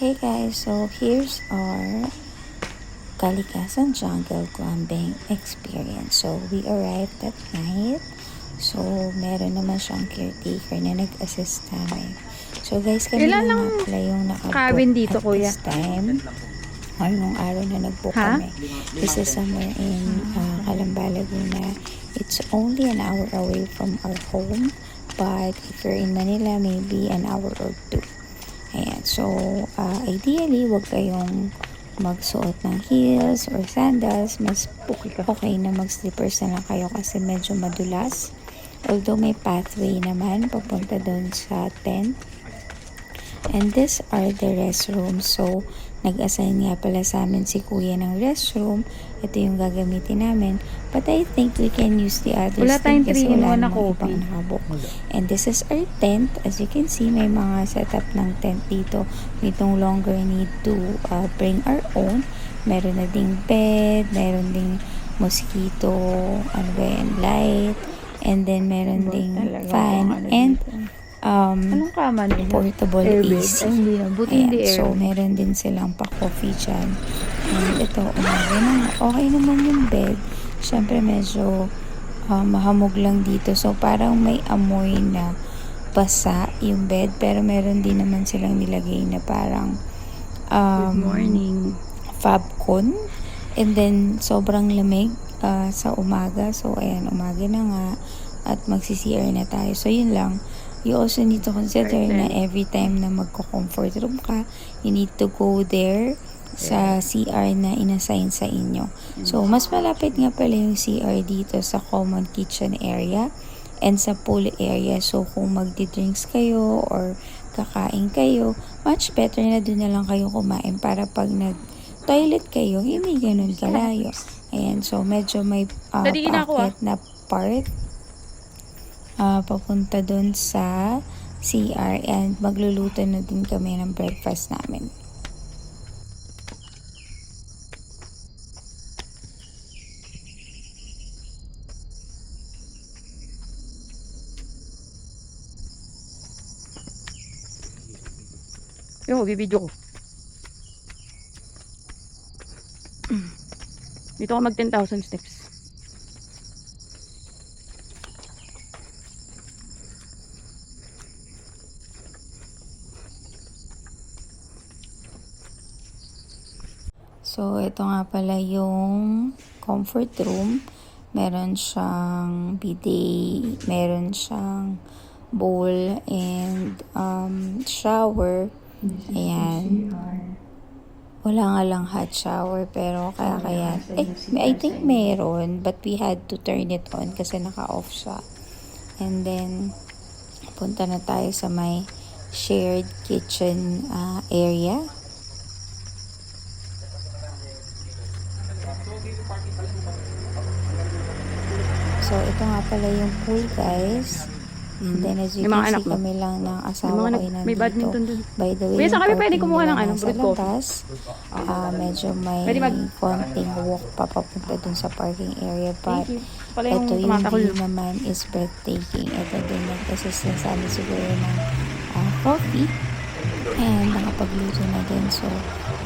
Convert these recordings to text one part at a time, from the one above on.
Hey guys, so here's our Kalikasan Jungle Clubbing experience. So we arrived at night. So meron naman siyang caretaker na nag-assist namin. So guys, kami Ilan lang lang nga pala yung cabin nakabook dito, at kuya? this time. Or nung araw na nag-book Ha? kami. This is somewhere in Calamba, Laguna. It's only an hour away from our home. But if you're in Manila, maybe an hour or two. Ayan. So, ideally, wag kayong magsuot ng heels or sandals. Mas okay na mag-slippers na lang kayo kasi medyo madulas. Although may pathway naman papunta doon sa tent. And these are the restrooms. So, nag-assign nga pala sa amin si kuya ng restroom. Ito yung gagamitin namin. But I think we can use the others. Wala tayong kasi 3-in-1 wala na namang coffee. ibang nakabook. And this is our tent. As you can see, may mga setup ng tent dito. We no longer need to bring our own. Meron na ding bed, meron ding mosquito, light, and then meron ding fan, and Anong kama nila? portable Airbed? AC. Ay, hindi na. Buti Ayan, hindi so airbed. meron din silang pa-coffee dyan. And ito, umaga na nga. Okay naman yung bed. Siyempre medyo mahamog lang dito. So parang may amoy na basa yung bed. Pero meron din naman silang nilagay na parang Good morning. Fabcon. And then sobrang lamig sa umaga. So ayan, umaga na nga. At magsi-CR na tayo. So yun lang. You also need to consider na every time na magko-comfort room ka, you need to go there sa CR na inassign sa inyo. So, mas malapit nga pala yung CR dito sa common kitchen area and sa pool area. So, kung magdi-drinks kayo or kakain kayo, much better na doon na lang kayo kumain para pag nag-toilet kayo, hindi ganun kalayo. Ayan, so medyo may paakyat na part papunta dun sa CR and magluluto na din kami ng breakfast namin. Yung bibidyo ko. Dito ako mag 10,000 steps. So, ito nga pala yung comfort room. Meron siyang bidet, meron siyang bowl and shower. Ayan. Wala nga lang hot shower pero kaya I think meron but we had to turn it on kasi naka-off siya. And then punta na tayo sa may shared kitchen area. So ito nga pala yung pool, guys. And then as you can see, kami lang ng asawa ko ay May nandito. badminton dun. By the way, Kuya, saan kami pwede parking kumuha nila ng nasa brewed coffee? labas. Medyo may konting walk pa papunta dun sa parking area. But ito yung view naman is breathtaking. Ito din nag-assist na sa amin siguro ng coffee. And nakapagluto na din. So,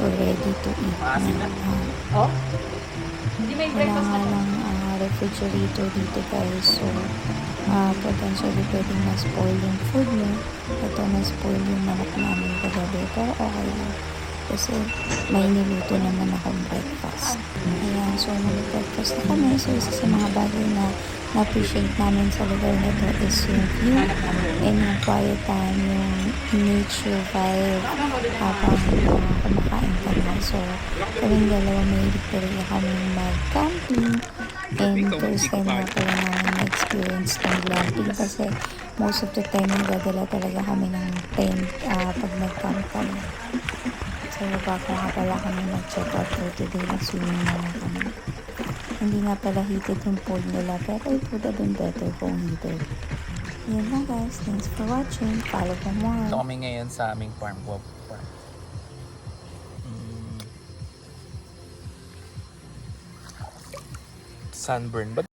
we're ready to eat na. Wala nga lang refrigerator dito, guys. So, potentially pwedeng ma-spoil yung food nyo. Ito na-spoil yung manok namin kagabi. Pero okay lang. Kasi may niluto naman akong breakfast. Ayan, so mag-breakfast na kami. So, isa sa mga bagay na na-appreciate namin sa lugar na ito is yung view and yung quiet time, yung nature vibe habang kumakain kami. So, kaming dalawa may talaga kami mag-camping. And first time na pala namin na-experience ng glamping kasi most of the time nagdadala talaga kami ng tent pag nag-camp kami. So, bago nga pala kami mag-check out for today, nag-swimming na kami. Hindi nga pala heated yung pool nila, pero it would have been better kung heated. Yan na guys, thanks for watching. Follow for more. Ito kami ngayon sa aming farm. Sunburn.